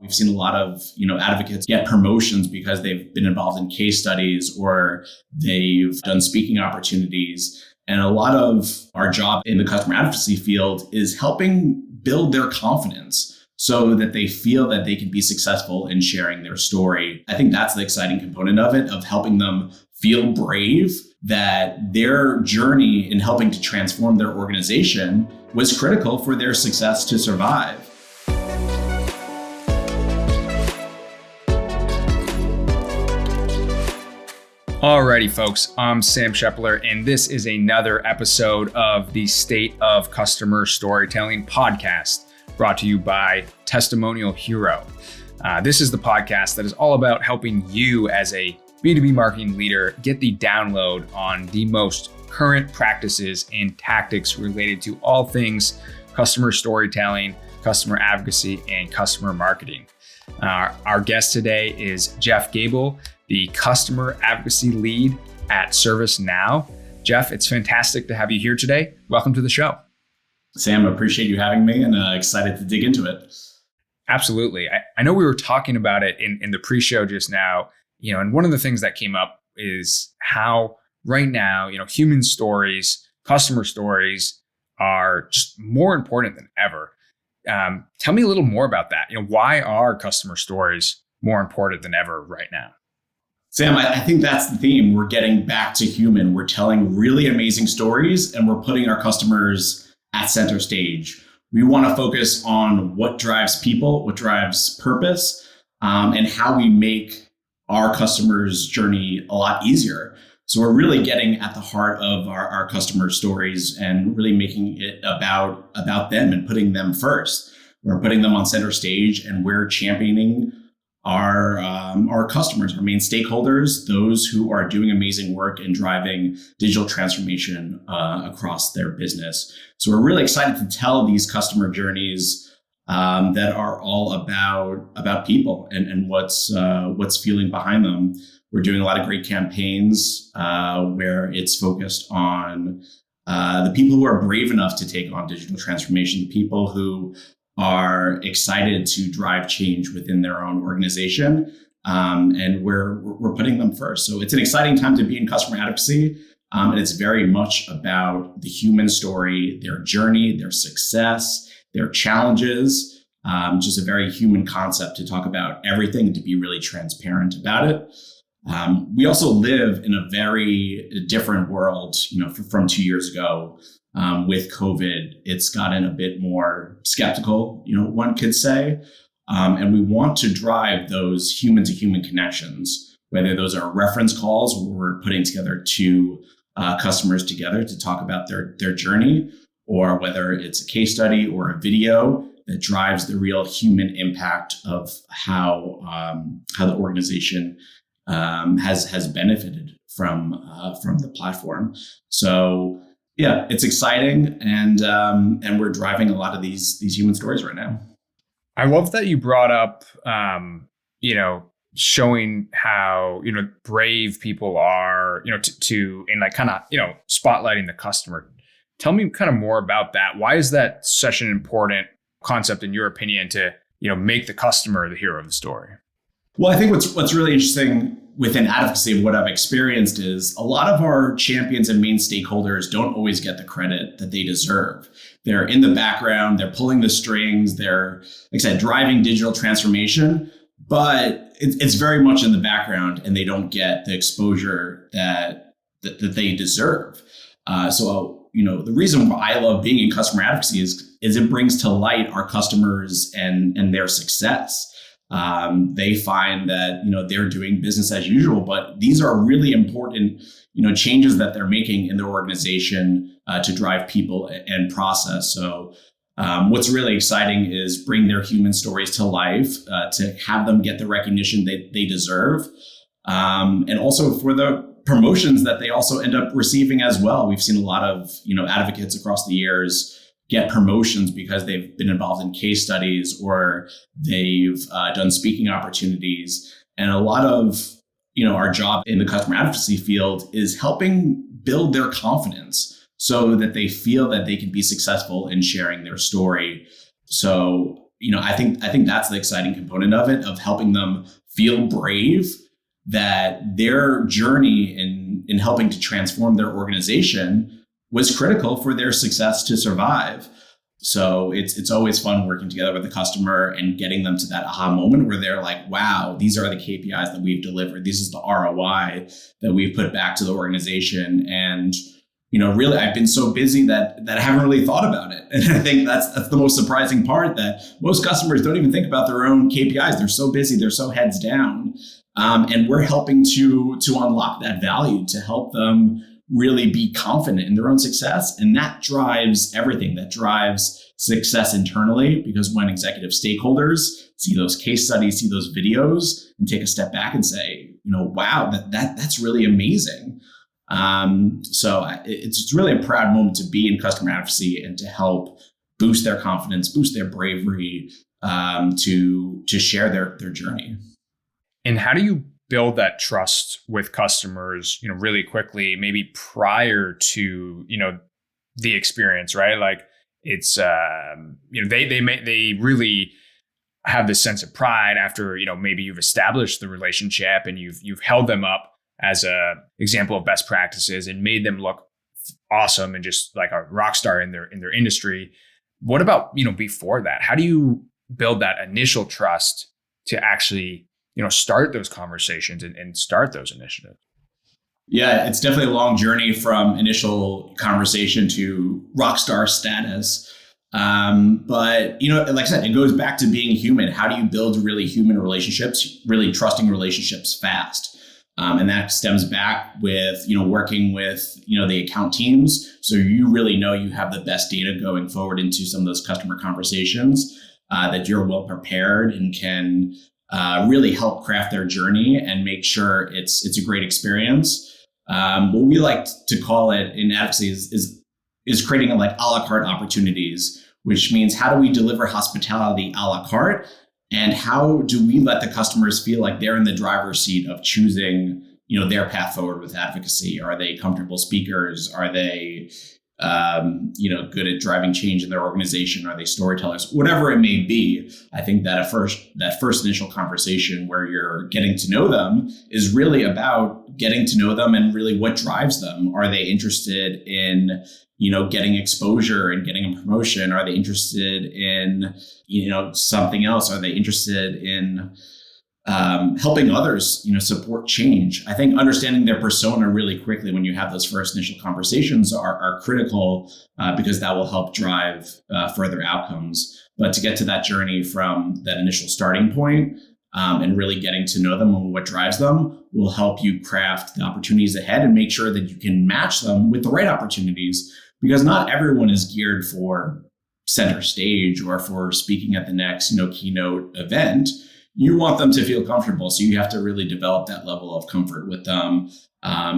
We've seen a lot of, advocates get promotions because they've been involved in case studies or they've done speaking opportunities. And a lot of our job in the customer advocacy field is helping build their confidence so that they feel that they can be successful in sharing their story. I think that's the exciting component of it, of helping them feel brave that their journey in helping to transform their organization was critical for their success to survive. Alrighty, folks, I'm Sam Shepler, and this is another episode of the State of Customer Storytelling podcast, brought to you by Testimonial Hero. This is the podcast that is all about helping you as a B2B marketing leader get the download on the most current practices and tactics related to all things customer storytelling, customer advocacy, and customer marketing. Our guest today is Jeff Gabel, the Customer Advocacy Lead at ServiceNow. Jeff, it's fantastic to have you here today. Welcome to the show. Sam, I appreciate you having me and excited to dig into it. Absolutely. I know we were talking about it in the pre-show just now, and one of the things that came up is how right now, human stories, customer stories are just more important than ever. Tell me a little more about that. Why are customer stories more important than ever right now? Sam, I think that's the theme. We're getting back to human. We're telling really amazing stories and we're putting our customers at center stage. We want to focus on what drives people, what drives purpose, and how we make our customers' journey a lot easier. So we're really getting at the heart of our customer stories and really making it about them and putting them first. We're putting them on center stage and we're championing our customers, our main stakeholders, those who are doing amazing work and driving digital transformation across their business. So we're really excited to tell these customer journeys that are all about people and what's feeling behind them. We're doing a lot of great campaigns where it's focused on the people who are brave enough to take on digital transformation, the people who are excited to drive change within their own organization. And we're putting them first. So it's an exciting time to be in customer advocacy. And it's very much about the human story, their journey, their success, their challenges, just a very human concept to talk about everything and to be really transparent about it. We also live in a very different world, from 2 years ago. With COVID, it's gotten a bit more skeptical, one could say. And we want to drive those human to human connections, whether those are reference calls where we're putting together two customers together to talk about their journey, or whether it's a case study or a video that drives the real human impact of how the organization has benefited from the platform. So yeah, it's exciting, and we're driving a lot of these human stories right now. I love that you brought up, showing how brave people are, to in like kind of spotlighting the customer. Tell me kind of more about that. Why is that such an important concept in your opinion to make the customer the hero of the story? Well, I think what's really interesting within advocacy and what I've experienced is a lot of our champions and main stakeholders don't always get the credit that they deserve. They're in the background, they're pulling the strings, they're, like I said, driving digital transformation, but it's very much in the background and they don't get the exposure that they deserve. So the reason why I love being in customer advocacy is it brings to light our customers and their success. They find that, they're doing business as usual, but these are really important, changes that they're making in their organization to drive people and process. So what's really exciting is bring their human stories to life, to have them get the recognition they deserve. And also for the promotions that they also end up receiving as well. We've seen a lot of, advocates across the years get promotions because they've been involved in case studies or they've done speaking opportunities. And a lot of, our job in the customer advocacy field is helping build their confidence so that they feel that they can be successful in sharing their story. So I think that's the exciting component of it, of helping them feel brave that their journey in helping to transform their organization was critical for their success to survive. So it's always fun working together with the customer and getting them to that aha moment where they're like, wow, these are the KPIs that we've delivered. This is the ROI that we've put back to the organization. And, really, I've been so busy that I haven't really thought about it. And I think that's the most surprising part, that most customers don't even think about their own KPIs. They're so busy. They're so heads down. And we're helping to unlock that value, to help them really be confident in their own success. And that drives everything. That drives success internally, because when executive stakeholders see those case studies, see those videos, and take a step back and say, wow, that's really amazing. So it's really a proud moment to be in customer advocacy and to help boost their confidence, boost their bravery, to share their journey. And how do you build that trust with customers, really quickly, maybe prior to, the experience, right? Like it's, they really have this sense of pride after, maybe you've established the relationship and you've held them up as a example of best practices and made them look awesome and just like a rock star in their industry. What about, before that? How do you build that initial trust to actually start those conversations and start those initiatives? Yeah, it's definitely a long journey from initial conversation to rock star status. But, like I said, it goes back to being human. How do you build really human relationships, really trusting relationships fast? And that stems back with, working with, the account teams. So you really know you have the best data going forward into some of those customer conversations, that you're well prepared and can really help craft their journey and make sure it's a great experience. What we like to call it in advocacy is creating like a la carte opportunities, which means how do we deliver hospitality a la carte, and how do we let the customers feel like they're in the driver's seat of choosing, their path forward with advocacy? Are they comfortable speakers? Are they good at driving change in their organization? Are they storytellers? Whatever it may be, I think that first initial conversation where you're getting to know them is really about getting to know them and really what drives them. Are they interested in, getting exposure and getting a promotion? Are they interested in, something else? Are they interested in helping others, support change? I think understanding their persona really quickly when you have those first initial conversations are critical, because that will help drive further outcomes. But to get to that journey from that initial starting point, and really getting to know them and what drives them will help you craft the opportunities ahead and make sure that you can match them with the right opportunities, because not everyone is geared for center stage or for speaking at the next, keynote event. You want them to feel comfortable. So you have to really develop that level of comfort with them,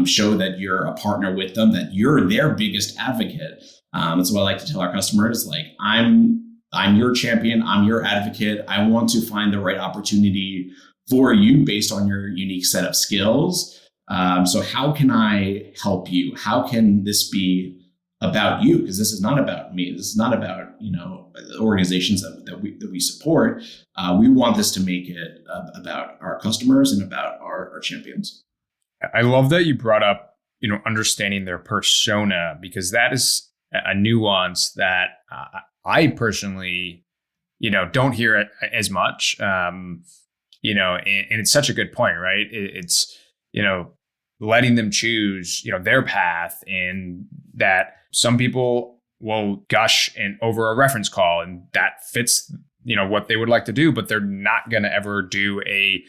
show that you're a partner with them, that you're their biggest advocate. That's what I like to tell our customers, like, I'm your champion, I'm your advocate. I want to find the right opportunity for you based on your unique set of skills. So how can I help you? How can this be about you? Because this is not about me. This is not about, organizations that we support. We want this to make it about our customers and about our champions. I love that you brought up, understanding their persona, because that is a nuance that I personally, don't hear it as much. And it's such a good point, right? It's, letting them choose, their path, and that some people will gush over a reference call, and that fits, what they would like to do, but they're not going to ever do a,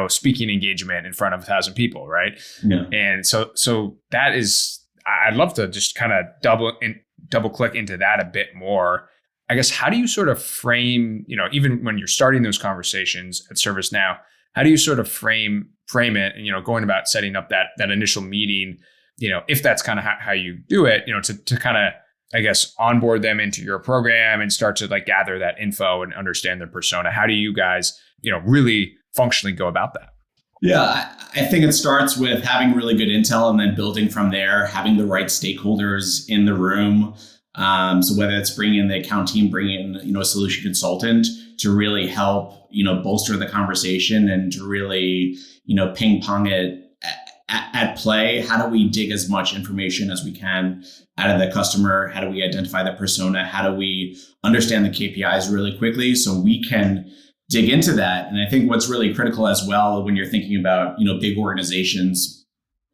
speaking engagement in front of 1,000 people. Right. Yeah. And so that is, I'd love to just kind of double click into that a bit more. I guess, how do you sort of frame, even when you're starting those conversations at ServiceNow, how do you sort of frame it, going about setting up that initial meeting, if that's kind of how you do it, to kind of, I guess, onboard them into your program and start to like gather that info and understand their persona? How do you guys, really functionally go about that? Yeah, I think it starts with having really good intel and then building from there, having the right stakeholders in the room. So whether it's bringing in the account team, bringing in, a solution consultant to really help, bolster the conversation and to really, ping pong it at play. How do we dig as much information as we can out of the customer? How do we identify the persona? How do we understand the KPIs really quickly so we can dig into that? And I think what's really critical as well when you're thinking about, big organizations,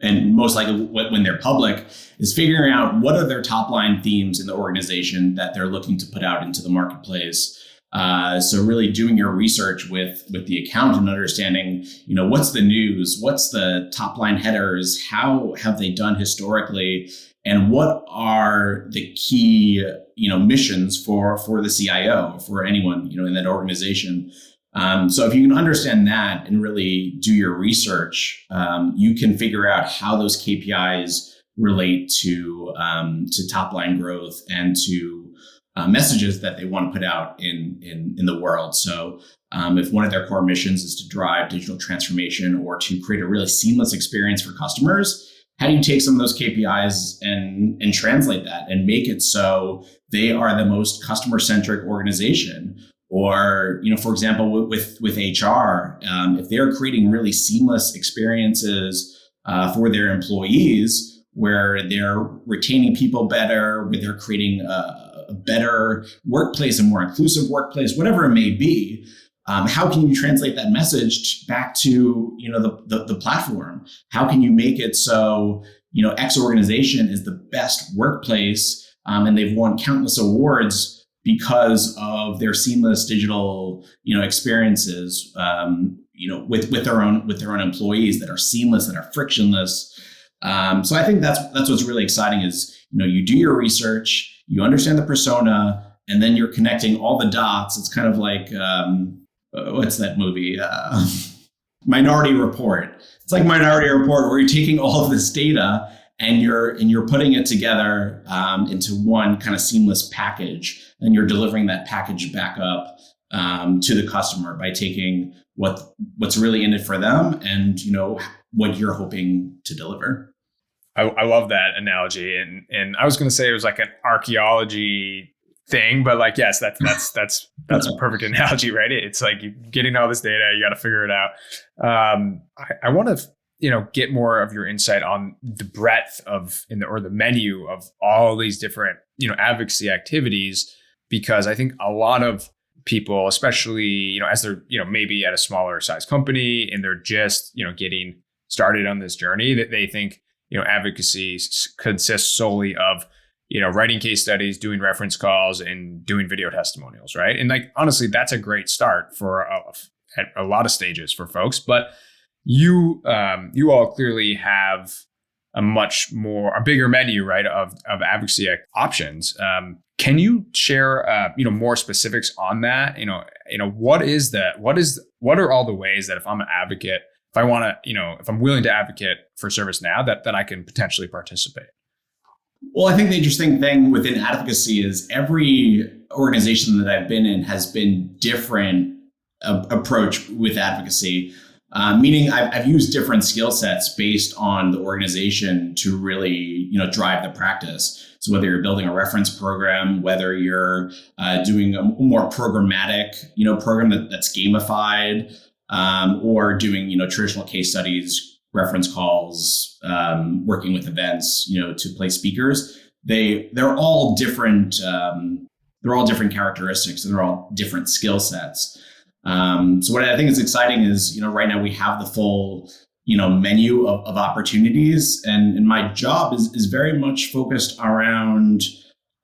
and most likely when they're public, is figuring out what are their top line themes in the organization that they're looking to put out into the marketplace. So really doing your research with the account and understanding, what's the news, what's the top line headers, how have they done historically, and what are the key, missions for the CIO, for anyone, in that organization. So if you can understand that and really do your research, you can figure out how those KPIs relate to top line growth and to messages that they want to put out in the world. So if one of their core missions is to drive digital transformation or to create a really seamless experience for customers, how do you take some of those KPIs and translate that and make it so they are the most customer-centric organization? Or, for example, with HR, if they're creating really seamless experiences for their employees, where they're retaining people better, where they're creating a better workplace, a more inclusive workplace, whatever it may be, how can you translate that message back to the platform? How can you make it so X organization is the best workplace, and they've won countless awards because of their seamless digital experiences with their own employees that are seamless, that are frictionless. So I think that's what's really exciting is you do your research, you understand the persona, and then you're connecting all the dots. It's kind of like what's that movie? Minority Report. It's like Minority Report, where you're taking all of this data and you're putting it together into one kind of seamless package, and you're delivering that package back up to the customer by taking what's really in it for them and what you're hoping to deliver. I love that analogy, and I was going to say it was like an archaeology thing, but like, yes, that's a perfect analogy, right? It's like you're getting all this data, you got to figure it out. I want to get more of your insight on the breadth or the menu of all these different advocacy activities, because I think a lot of people, especially as they're maybe at a smaller size company and they're just getting started on this journey, that they think advocacy consists solely of writing case studies, doing reference calls, and doing video testimonials, right? And like, honestly, that's a great start for at a lot of stages for folks. But you all clearly have a bigger menu, right, of advocacy options. Can you share more specifics on that? What are all the ways that if I'm an advocate, if I want to, if I'm willing to advocate for ServiceNow, that I can potentially participate? Well, I think the interesting thing within advocacy is every organization that I've been in has been different approach with advocacy, meaning I've used different skill sets based on the organization to really, drive the practice. So whether you're building a reference program, whether you're doing a more programmatic, program that's gamified, or doing, traditional case studies, reference calls, working with events, to play speakers, they're all different. They're all different characteristics, and they're all different skill sets. So what I think is exciting is, right now we have the full, menu of opportunities, and my job is very much focused around,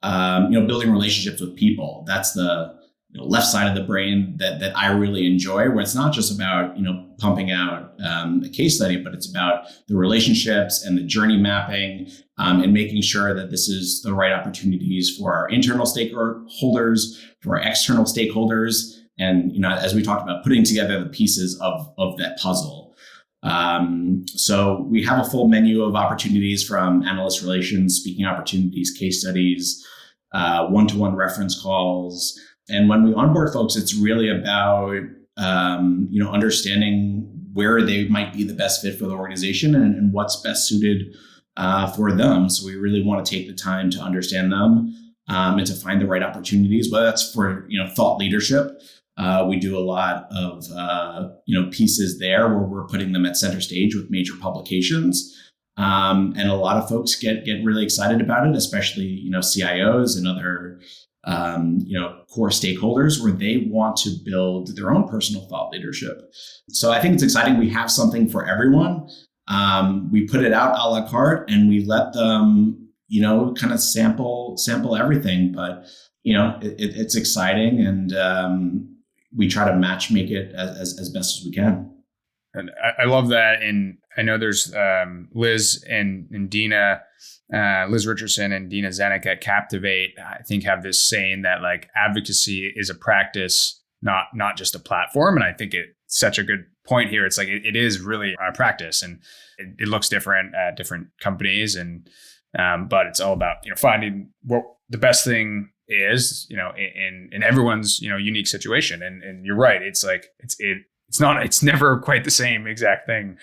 building relationships with people. That's the left side of the brain that I really enjoy, where it's not just about, pumping out a case study, but it's about the relationships and the journey mapping, and making sure that this is the right opportunities for our internal stakeholders, for our external stakeholders, and, as we talked about, putting together the pieces of that puzzle. So we have a full menu of opportunities, from analyst relations, speaking opportunities, case studies, one-to-one reference calls. And when we onboard folks, it's really about, understanding where they might be the best fit for the organization and what's best suited for them. So we really want to take the time to understand them, and to find the right opportunities, whether that's for, thought leadership. We do a lot of, pieces there where we're putting them at center stage with major publications. And a lot of folks get really excited about it, especially, CIOs and other, core stakeholders where they want to build their own personal thought leadership. So I think it's exciting. We have something for everyone. We put it out a la carte and we let them, kind of sample everything. But, it's exciting, and we try to make it as best as we can. And I love that. And I know there's Liz and Dina, Liz Richardson and Dina Zenik at Captivate, I think have this saying that like advocacy is a practice, not just a platform. And I think it's such a good point here. It's like, it is really a practice, and it looks different at different companies. And, but it's all about, finding what the best thing is, in everyone's, unique situation. And you're right. It's like, it's never quite the same exact thing.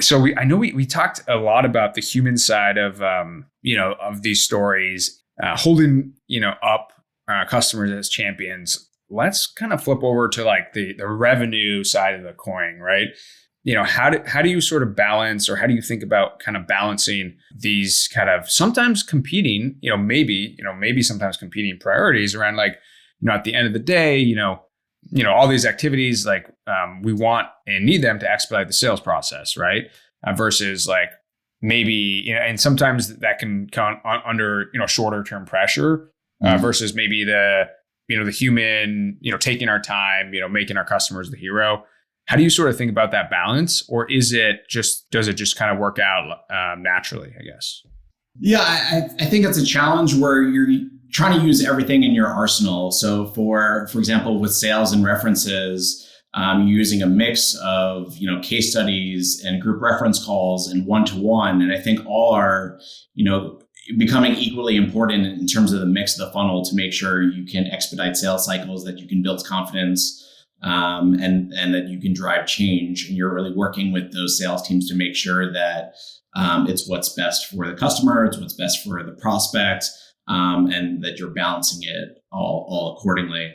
So I know we talked a lot about the human side of, of these stories, holding, up customers as champions. Let's kind of flip over to like the revenue side of the coin, right? How do you sort of balance, or how do you think about kind of balancing these kind of sometimes competing, maybe sometimes competing priorities around like, at the end of the day, all these activities, like we want and need them to expedite the sales process, right? Versus like maybe, and sometimes that can come under, shorter term pressure versus maybe the human, taking our time, making our customers the hero. How do you sort of think about that balance, or does it just kind of work out naturally, I guess? Yeah, I think it's a challenge where you're trying to use everything in your arsenal. So for example, with sales and references, you're using a mix of, case studies and group reference calls and one-to-one. And I think all are, becoming equally important in terms of the mix of the funnel to make sure you can expedite sales cycles, that you can build confidence, and that you can drive change. And you're really working with those sales teams to make sure that it's what's best for the customer, it's what's best for the prospect, and that you're balancing it all accordingly.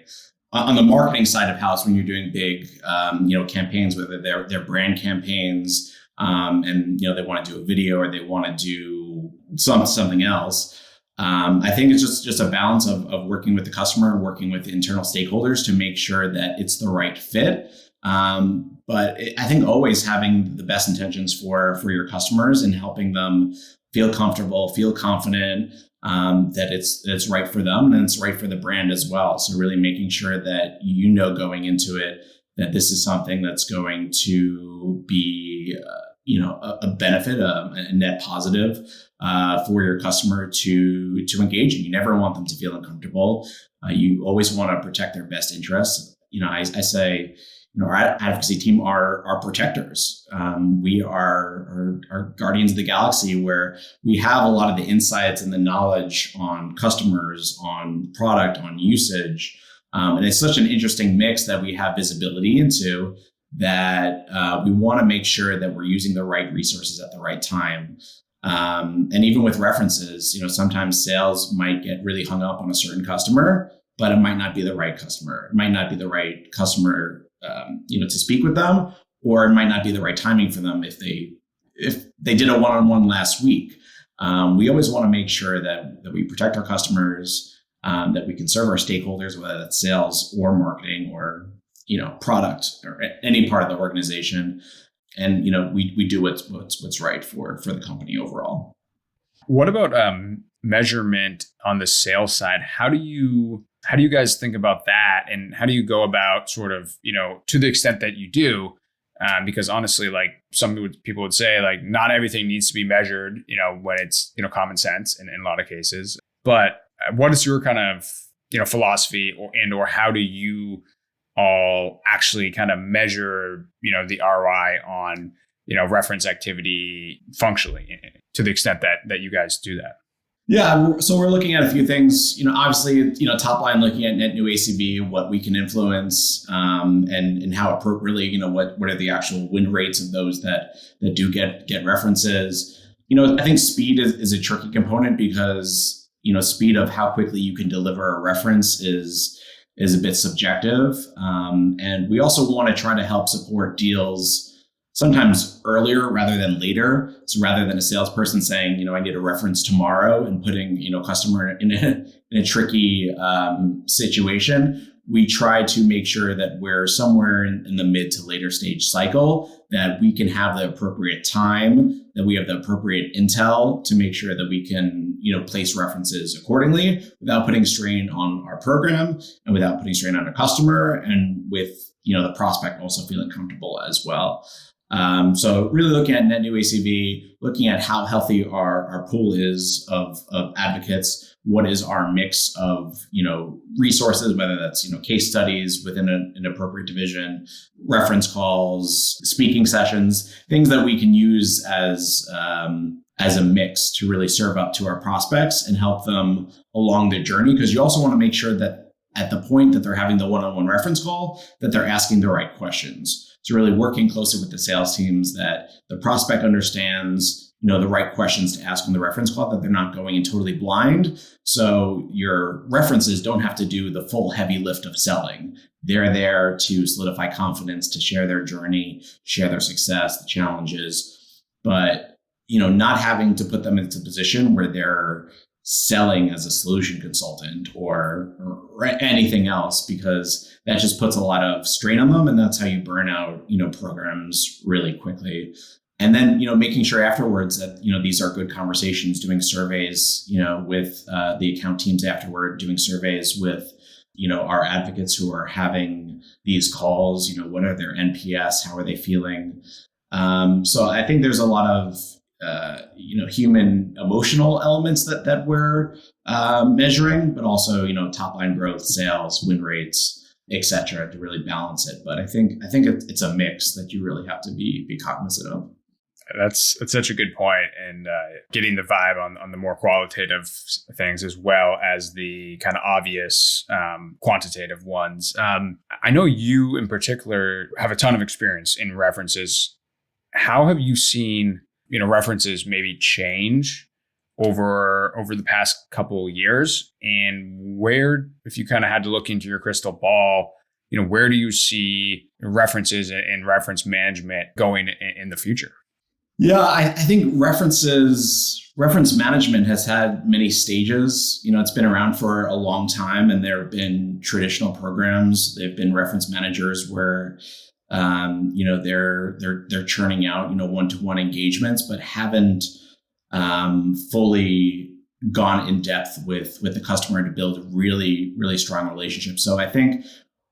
On the marketing side of house, when you're doing big, campaigns, whether they're brand campaigns, and they want to do a video or they want to do something else. I think it's just a balance of working with the customer, working with the internal stakeholders to make sure that it's the right fit. But I think always having the best intentions for your customers and helping them feel comfortable, feel confident, that it's right for them and it's right for the brand as well. So really making sure that going into it that this is something that's going to be a benefit, a net positive for your customer to engage in. You never want them to feel uncomfortable. You always want to protect their best interests. I say, our advocacy team are protectors. We are guardians of the galaxy, where we have a lot of the insights and the knowledge on customers, on product, on usage. And it's such an interesting mix that we have visibility into, that we want to make sure that we're using the right resources at the right time. And even with references, sometimes sales might get really hung up on a certain customer, but it might not be the right customer. It might not be the right customer to speak with them, or it might not be the right timing for them if they did a one-on-one last week. We always want to make sure that we protect our customers, that we can serve our stakeholders, whether that's sales or marketing or product or any part of the organization, and we do what's right for the company overall. What about measurement on the sales side? How do you guys think about that, and how do you go about sort of, to the extent that you do, because honestly, like some people would say, like not everything needs to be measured, when it's, common sense in a lot of cases. But what is your kind of, philosophy or how do you all actually kind of measure, the ROI on, reference activity functionally, to the extent that you guys do that? Yeah, so we're looking at a few things. Obviously, top line, looking at net new ACV, what we can influence, and how appropriately, what are the actual win rates of those that do get references. I think speed is a tricky component, because speed of how quickly you can deliver a reference is a bit subjective. And we also want to try to help support deals sometimes earlier rather than later. So rather than a salesperson saying, I need a reference tomorrow and putting, customer in a tricky situation, we try to make sure that we're somewhere in the mid to later stage cycle, that we can have the appropriate time, that we have the appropriate intel to make sure that we can, place references accordingly without putting strain on our program and without putting strain on a customer, and with, the prospect also feeling comfortable as well. So really looking at net new ACV, looking at how healthy our pool is of advocates, what is our mix of, resources, whether that's, case studies within an appropriate division, reference calls, speaking sessions, things that we can use as a mix to really serve up to our prospects and help them along the journey. Because you also want to make sure that at the point that they're having the one-on-one reference call, that they're asking the right questions. So really working closely with the sales teams, that the prospect understands, the right questions to ask on the reference call, that they're not going in totally blind. So your references don't have to do the full heavy lift of selling. They're there to solidify confidence, to share their journey, share their success, the challenges, but, not having to put them into a position where they're selling as a solution consultant or anything else, because that just puts a lot of strain on them. And that's how you burn out, programs really quickly. And then, making sure afterwards that, these are good conversations, doing surveys, with the account teams afterward, doing surveys with, our advocates who are having these calls, what are their NPS? How are they feeling? So I think there's a lot of, human emotional elements that we're measuring, but also, top line growth, sales, win rates, et cetera, to really balance it. But I think it's a mix that you really have to be cognizant of. That's such a good point, and getting the vibe on the more qualitative things as well as the kind of obvious quantitative ones. I know you in particular have a ton of experience in references. How have you seen references maybe change over the past couple of years, and where, if you kind of had to look into your crystal ball, where do you see references and reference management going in the future? Yeah, I think reference management has had many stages. It's been around for a long time, and there have been traditional programs. There have been reference managers where they're churning out, one-to-one engagements, but haven't fully gone in depth with the customer to build really, really strong relationships. So I think,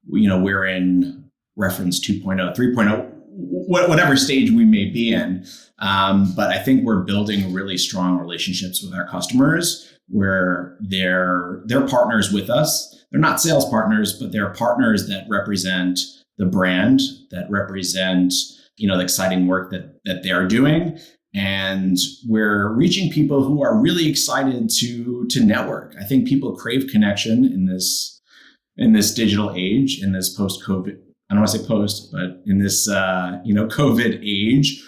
we're in reference 2.0, 3.0, whatever stage we may be in. But I think we're building really strong relationships with our customers where they're partners with us. They're not sales partners, but they're partners that represent the brand, that represent, the exciting work that they're doing. And we're reaching people who are really excited to network. I think people crave connection in this digital age, in this post-COVID. I don't want to say post, but in this COVID age,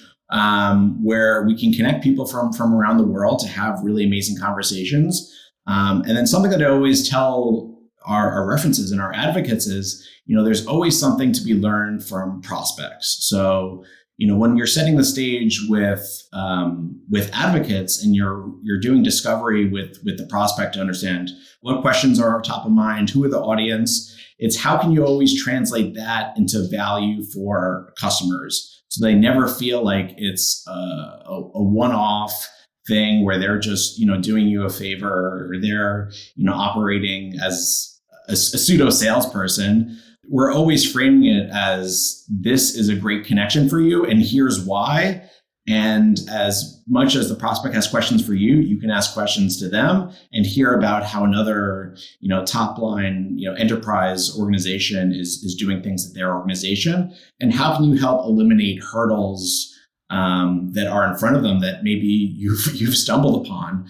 where we can connect people from around the world to have really amazing conversations. And then something that I always tell our references and our advocates is, there's always something to be learned from prospects. So, when you're setting the stage with advocates and you're doing discovery with the prospect to understand what questions are top of mind, who are the audience, it's how can you always translate that into value for customers so they never feel like it's a one-off thing where they're just, doing you a favor, or they're, operating as a pseudo salesperson. We're always framing it as, this is a great connection for you, and here's why. And as much as the prospect has questions for you, you can ask questions to them and hear about how another, top line, enterprise organization is doing things at their organization, and how can you help eliminate hurdles that are in front of them that maybe you've stumbled upon.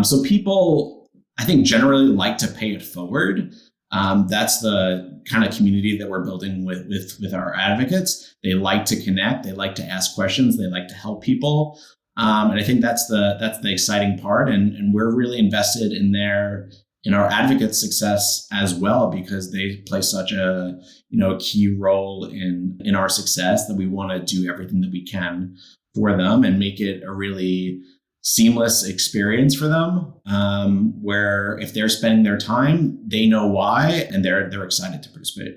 So people, I think, generally like to pay it forward. That's the kind of community that we're building with our advocates. They like to connect. They like to ask questions. They like to help people. And I think that's the exciting part. And we're really invested in our advocates' success as well, because they play such a key role in our success, that we want to do everything that we can for them and make it a really seamless experience for them, where if they're spending their time, they know why, and they're excited to participate.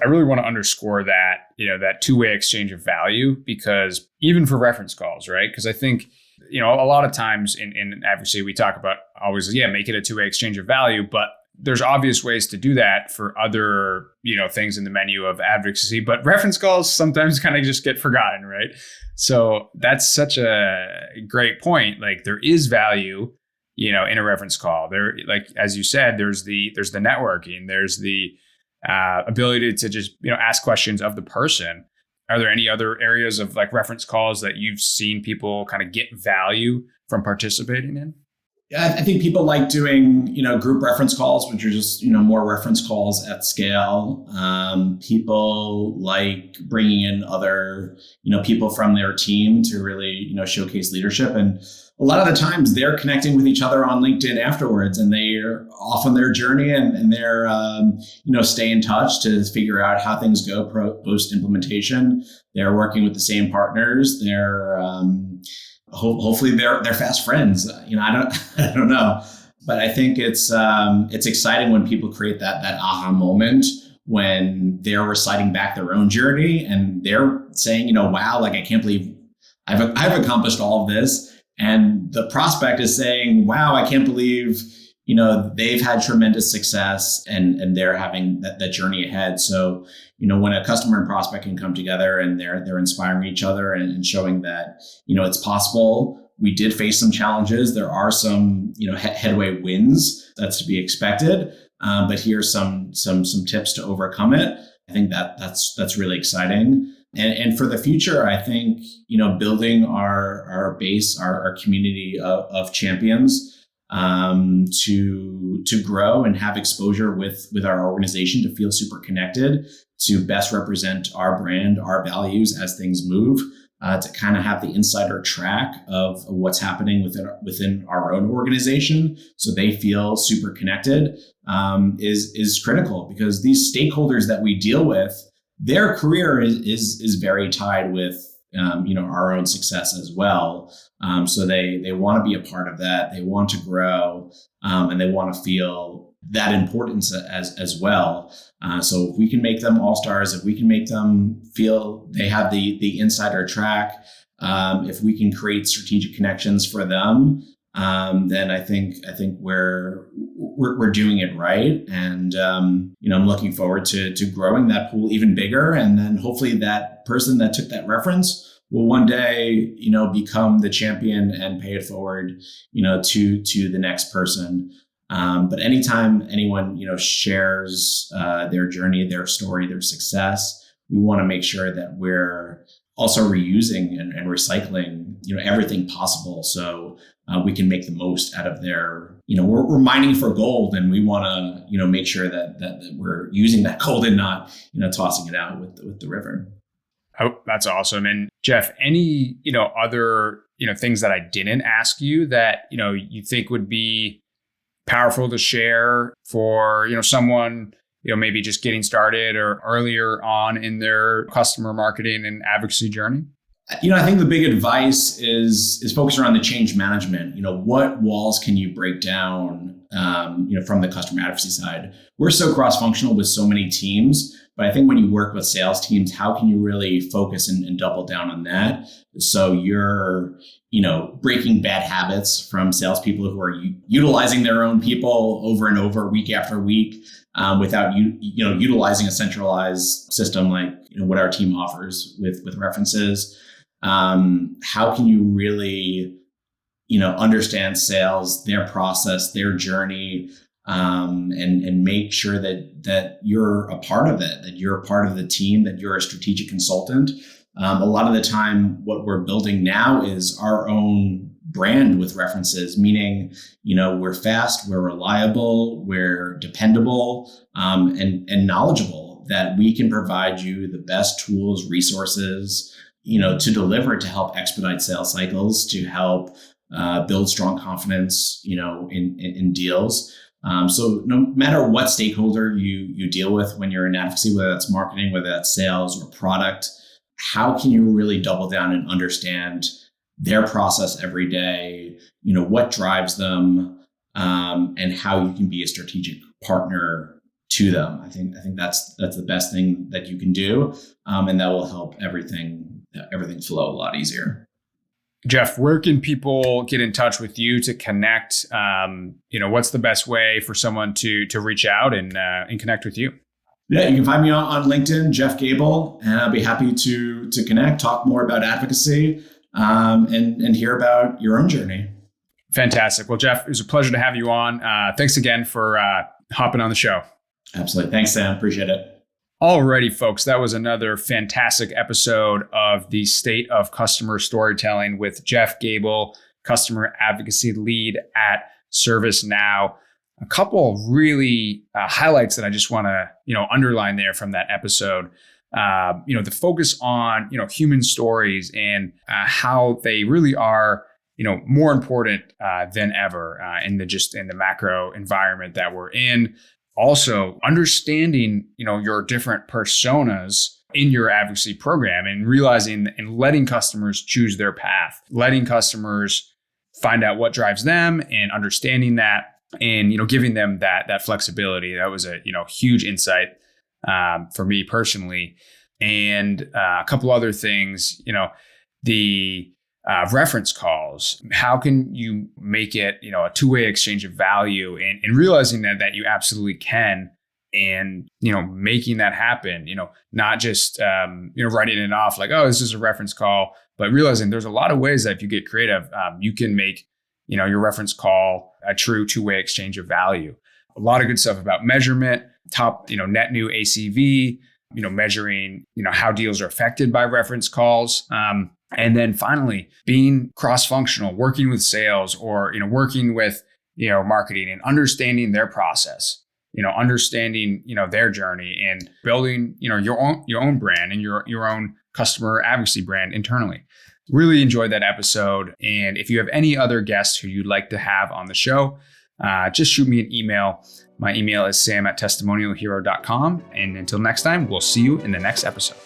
I really want to underscore that, that two-way exchange of value, because even for reference calls, right? Because I think, a lot of times in advocacy, we talk about always, make it a two-way exchange of value, but there's obvious ways to do that for other, things in the menu of advocacy, but reference calls sometimes kind of just get forgotten, right? So that's such a great point. Like, there is value, in a reference call. There, like, as you said, there's the networking, there's the ability to just, ask questions of the person. Are there any other areas of like reference calls that you've seen people kind of get value from participating in? Yeah, I think people like doing, group reference calls, which are just, more reference calls at scale. People like bringing in other, people from their team to really, showcase leadership. And a lot of the times they're connecting with each other on LinkedIn afterwards, and they're off on their journey, and they're, stay in touch to figure out how things go post implementation. They're working with the same partners. They're, hopefully they're fast friends. I don't know, but I think it's exciting when people create that aha moment when they're reciting back their own journey and they're saying, wow, like, I can't believe I've accomplished all of this. And the prospect is saying, wow, I can't believe, they've had tremendous success and they're having that journey ahead. So, when a customer and prospect can come together and they're inspiring each other and showing that, it's possible. We did face some challenges. There are some, headway wins. That's to be expected. But here's some tips to overcome it. I think that's really exciting. And for the future, I think, building our base, our community of champions, to grow and have exposure with our organization, to feel super connected, to best represent our brand, our values as things move, to kind of have the insider track of what's happening within our own organization, so they feel super connected, is critical, because these stakeholders that we deal with, their career is very tied with our own success as well. So they want to be a part of that. They want to grow, and they want to feel that importance as well. So if we can make them all-stars, if we can make them feel they have the insider track, if we can create strategic connections for them, then I think we're doing it right. And I'm looking forward to growing that pool even bigger, and then hopefully that person that took that reference will one day become the champion and pay it forward to the next person. But anytime anyone shares their journey, their story, their success, we want to make sure that we're also reusing and recycling everything possible, so we can make the most out of their we're mining for gold, and we want to make sure that we're using that gold and not tossing it out with the river. Oh, that's awesome. And Jeff, any other things that I didn't ask you that you think would be powerful to share for someone maybe just getting started or earlier on in their customer marketing and advocacy journey? I think the big advice is focused around the change management. What walls can you break down, from the customer advocacy side? We're so cross-functional with so many teams, but I think when you work with sales teams, how can you really focus and double down on that? So you're, breaking bad habits from salespeople who are utilizing their own people over and over, week after week, without utilizing a centralized system like what our team offers with references. How can you really, understand sales, their process, their journey, and make sure that you're a part of it, that you're a part of the team, that you're a strategic consultant. A lot of the time, what we're building now is our own brand with references, meaning, we're fast, we're reliable, we're dependable, and knowledgeable, that we can provide you the best tools, resources, to deliver, to help expedite sales cycles, to help build strong confidence, in deals. So no matter what stakeholder you deal with when you're in advocacy, whether that's marketing, whether that's sales or product, how can you really double down and understand their process every day, what drives them, and how you can be a strategic partner to them. I think that's the best thing that you can do, and that will help everything flow a lot easier. Jeff, where can people get in touch with you to connect? What's the best way for someone to reach out and connect with you? Yeah, you can find me on LinkedIn, Jeff Gabel, and I'll be happy to connect, talk more about advocacy, and hear about your own journey. Fantastic. Well, Jeff, it was a pleasure to have you on. Thanks again for hopping on the show. Absolutely. Thanks, Sam. Appreciate it. Alrighty, folks, that was another fantastic episode of the State of Customer Storytelling with Jeff Gabel, Customer Advocacy Lead at ServiceNow. A couple of really highlights that I just want to, underline there from that episode. The focus on, human stories and how they really are, more important than ever in the macro environment that we're in. Also, understanding, your different personas in your advocacy program and realizing and letting customers choose their path, letting customers find out what drives them and understanding that and, giving them that flexibility. That was a, huge insight for me personally. And a couple other things, the reference calls. How can you make it, a two-way exchange of value and realizing that you absolutely can and, making that happen, not just, writing it off like, oh, this is a reference call, but realizing there's a lot of ways that if you get creative, you can make, your reference call a true two-way exchange of value. A lot of good stuff about measurement, top, net new ACV, measuring, how deals are affected by reference calls. And then finally, being cross-functional, working with sales or, working with, marketing and understanding their process, understanding, their journey and building, your own brand and your own customer advocacy brand internally. Really enjoyed that episode. And if you have any other guests who you'd like to have on the show, just shoot me an email. My email is sam@testimonialhero.com. And until next time, we'll see you in the next episode.